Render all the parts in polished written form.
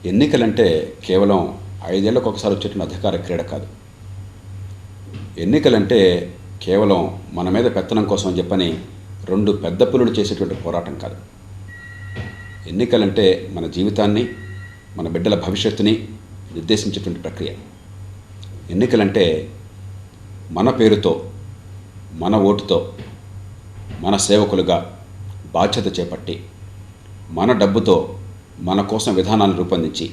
ఎన్నికలంటే కేవలం 5 ఏళ్లకు ఒకసారి వచ్చేటువంటి అధికార క్రీడ కాదు. ఎన్నికలంటే కేవలం మన మీద పెత్తనం కోసం అని చెప్పని 2 పెద్ద పులులు చేసేటువంటి పోరాటం కాదు. ఎన్నికలంటే మన జీవితాన్ని, మన బిడ్డల భవిష్యత్తుని నిర్దేశించేటువంటి ప్రక్రియ. ఎన్నికలంటే మన పేరుతో, మన ఓటుతో, మన సేవకులుగా బాధ్యత చేపట్టి, మన డబ్బుతో మన కోసం విధానాలను రూపొందించి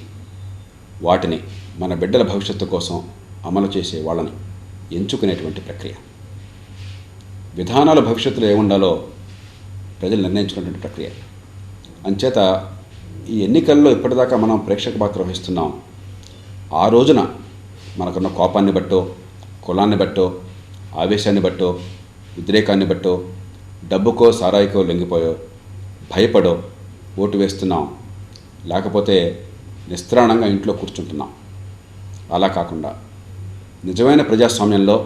వాటిని మన బిడ్డల భవిష్యత్తు కోసం అమలు చేసే వాళ్ళని ఎంచుకునేటువంటి ప్రక్రియ. విధానాల భవిష్యత్తులో ఏముండాలో ప్రజలు నిర్ణయించుకునేటువంటి ప్రక్రియ. అంచేత ఈ ఎన్నికల్లో ఇప్పటిదాకా మనం ప్రేక్షక పాత్ర వహిస్తున్నాం. ఆ రోజున మనకున్న కోపాన్ని బట్టో, కులాన్ని బట్టో, ఆవేశాన్ని బట్టో, ఉద్రేకాన్ని బట్టో, డబ్బుకో సారాయికో లొంగిపోయో, భయపడో ఓటు వేస్తున్నాం. లేకపోతే నిస్త్రాణంగా ఇంట్లో కూర్చుంటున్నాం. అలా కాకుండా నిజమైన ప్రజాస్వామ్యంలో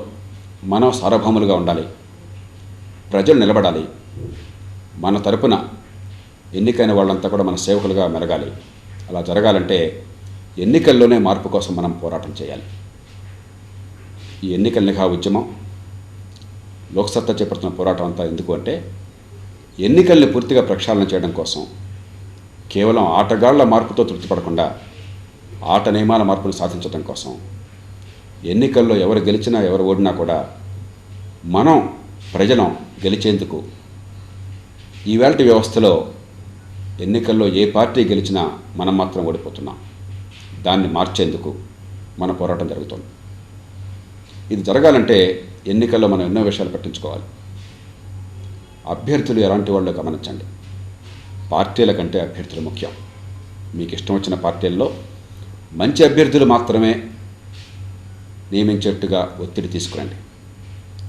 మనం సార్వభౌములుగా ఉండాలి. ప్రజలు నిలబడాలి. మన తరపున ఎన్నికైన వాళ్ళంతా కూడా మన సేవకులుగా మెలగాలి. అలా జరగాలంటే ఎన్నికల్లోనే మార్పు కోసం మనం పోరాటం చేయాలి. ఈ ఎన్నికల నిఘా ఉద్యమం, లోక్సత్తా చేపడుతున్న పోరాటం అంతా ఎందుకు అంటే ఎన్నికల్ని పూర్తిగా ప్రక్షాళన చేయడం కోసం. కేవలం ఆటగాళ్ల మార్పుతో తృప్తిపడకుండా ఆట నియమాల మార్పును సాధించడం కోసం. ఎన్నికల్లో ఎవరు గెలిచినా ఎవరు ఓడినా కూడా మనం ప్రజలం గెలిచేందుకు ఈవేళటి వ్యవస్థలో ఎన్నికల్లో ఏ పార్టీ గెలిచినా మనం మాత్రం ఓడిపోతున్నాం. దాన్ని మార్చేందుకు మన పోరాటం జరుగుతుంది. ఇది జరగాలంటే ఎన్నికల్లో మనం ఎన్నో విషయాలు పట్టించుకోవాలి. అభ్యర్థులు ఎలాంటి వాళ్ళు గమనించండి. పార్టీల కంటే అభ్యర్థులు ముఖ్యం. మీకు ఇష్టం వచ్చిన పార్టీల్లో మంచి అభ్యర్థులు మాత్రమే నియమించేట్టుగా ఒత్తిడి తీసుకురండి.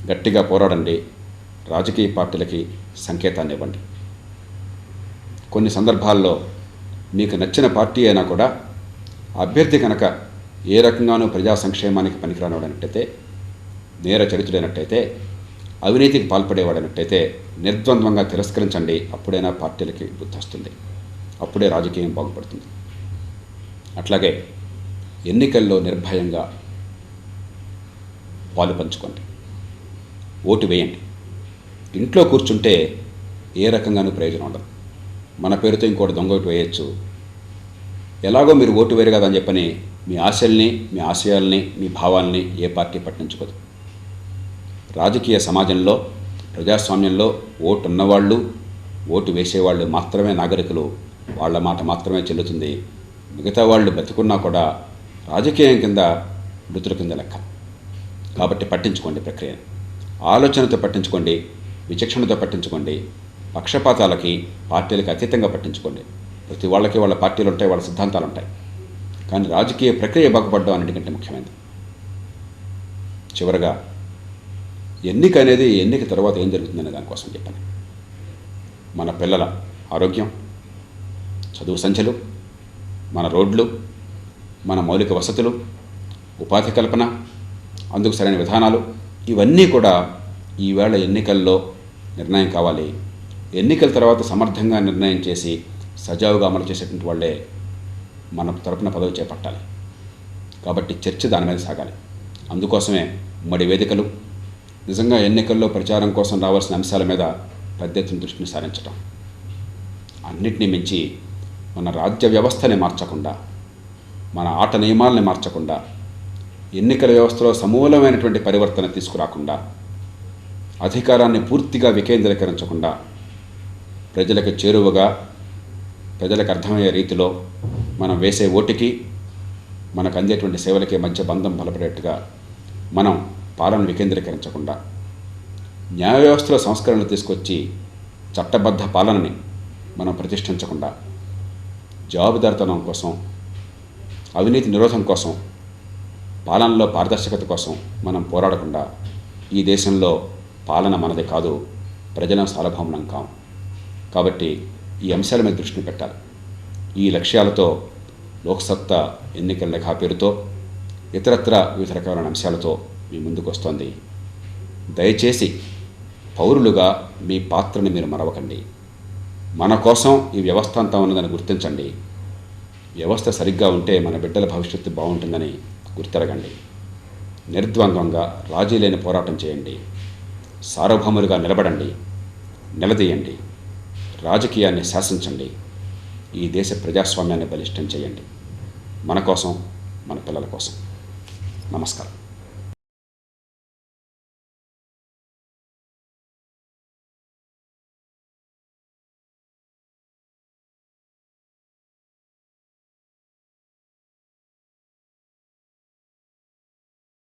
గట్టిగా పోరాడండి. రాజకీయ పార్టీలకి సంకేతాన్ని ఇవ్వండి. కొన్ని సందర్భాల్లో మీకు నచ్చిన పార్టీ అయినా కూడా అభ్యర్థి కనుక ఏ రకంగానూ ప్రజా సంక్షేమానికి పనికిరానివాడైనట్టయితే, నేర చరిత్రుడైనట్టయితే, అవినీతికి పాల్పడేవాడైనట్టయితే నిర్ద్వంద్వంగా తిరస్కరించండి. అప్పుడైనా పార్టీలకి బుద్ధి వస్తుంది. అప్పుడే రాజకీయం బాగుపడుతుంది. అట్లాగే ఎన్నికల్లో నిర్భయంగా పాలు పంచుకోండి. ఓటు వేయండి. ఇంట్లో కూర్చుంటే ఏ రకంగానూ ప్రయోజనం ఉండదు. మన పేరుతో ఇంకోటి దొంగ ఓటు వేయచ్చు. ఎలాగో మీరు ఓటు వేరు కదా అని చెప్పని మీ ఆశల్ని, మీ ఆశయాల్ని, మీ భావాల్ని ఏ పార్టీ పట్టించుకోదు. రాజకీయ సమాజంలో, ప్రజాస్వామ్యంలో ఓటు ఉన్నవాళ్ళు, ఓటు వేసేవాళ్ళు మాత్రమే నాగరికులు. వాళ్ళ మాట మాత్రమే చెల్లుతుంది. మిగతా వాళ్ళు బతికున్నా కూడా రాజకీయం కింద మృతుల కింద లెక్క. కాబట్టి పట్టించుకోండి ప్రక్రియను. ఆలోచనతో పట్టించుకోండి. విచక్షణతో పట్టించుకోండి. పక్షపాతాలకి, పార్టీలకి అతీతంగా పట్టించుకోండి. ప్రతి వాళ్ళకి వాళ్ళ పార్టీలు ఉంటాయి, వాళ్ళ సిద్ధాంతాలు ఉంటాయి. కానీ రాజకీయ ప్రక్రియ బాగుపడడం అన్నిటికంటే ముఖ్యమైనది. చివరగా ఎన్నిక అనేది ఎన్నిక తర్వాత ఏం జరుగుతుందనే దానికోసం చెప్పాను. మన పిల్లల ఆరోగ్యం, చదువు సంఖ్యలు, మన రోడ్లు, మన మౌలిక వసతులు, ఉపాధి కల్పన, అందుకు సరైన విధానాలు, ఇవన్నీ కూడా ఈవేళ ఎన్నికల్లో నిర్ణయం కావాలి. ఎన్నికల తర్వాత సమర్థంగా నిర్ణయం చేసి సజావుగా అమలు చేసేటువంటి వాళ్ళే మన తరపున పదవి చేపట్టాలి. కాబట్టి చర్చ దాని మీద సాగాలి. అందుకోసమే ఉమ్మడి వేదికలు, నిజంగా ఎన్నికల్లో ప్రచారం కోసం రావాల్సిన అంశాల మీద పెద్ద ఎత్తున దృష్టిని సారించడం, అన్నిటినీ మించి మన రాజ్య వ్యవస్థని మార్చకుండా, మన ఆట నియమాలని మార్చకుండా, ఎన్నికల వ్యవస్థలో సమూలమైనటువంటి పరివర్తన తీసుకురాకుండా, అధికారాన్ని పూర్తిగా వికేంద్రీకరించకుండా, ప్రజలకు చేరువగా, ప్రజలకు అర్థమయ్యే రీతిలో మనం వేసే ఓటుకి, మనకు అందేటువంటి సేవలకి మధ్య బంధం బలపడేట్టుగా మనం పాలన వికేంద్రీకరించకుండా, న్యాయ వ్యవస్థలో సంస్కరణలు తీసుకొచ్చి చట్టబద్ధ పాలనని మనం ప్రతిష్ఠించకుండా, జవాబుదారితనం కోసం, అవినీతి నిరోధం కోసం, పాలనలో పారదర్శకత కోసం మనం పోరాడకుండా ఈ దేశంలో పాలన మనది కాదు, ప్రజల సార్వభౌమం కాం. కాబట్టి ఈ అంశాల మీద దృష్టిని పెట్టాలి. ఈ లక్ష్యాలతో లోక్సత్తా ఎన్నికల లేఖా పేరుతో ఇతరత్ర వివిధ రకాలైన అంశాలతో మీ ముందుకు వస్తోంది. దయచేసి పౌరులుగా మీ పాత్రని మీరు మరవకండి. మన కోసం ఈ వ్యవస్థ అంతా ఉన్నదని గుర్తించండి. వ్యవస్థ సరిగ్గా ఉంటే మన బిడ్డల భవిష్యత్తు బాగుంటుందని గుర్తెరగండి. నిర్ద్వంద్వంగా రాజీ లేని పోరాటం చేయండి. సార్వభౌములుగా నిలబడండి, నిలదీయండి. రాజకీయాన్ని శాసించండి. ఈ దేశ ప్రజాస్వామ్యాన్ని బలిష్టం చేయండి. మన కోసం, మన పిల్లల కోసం. నమస్కారం.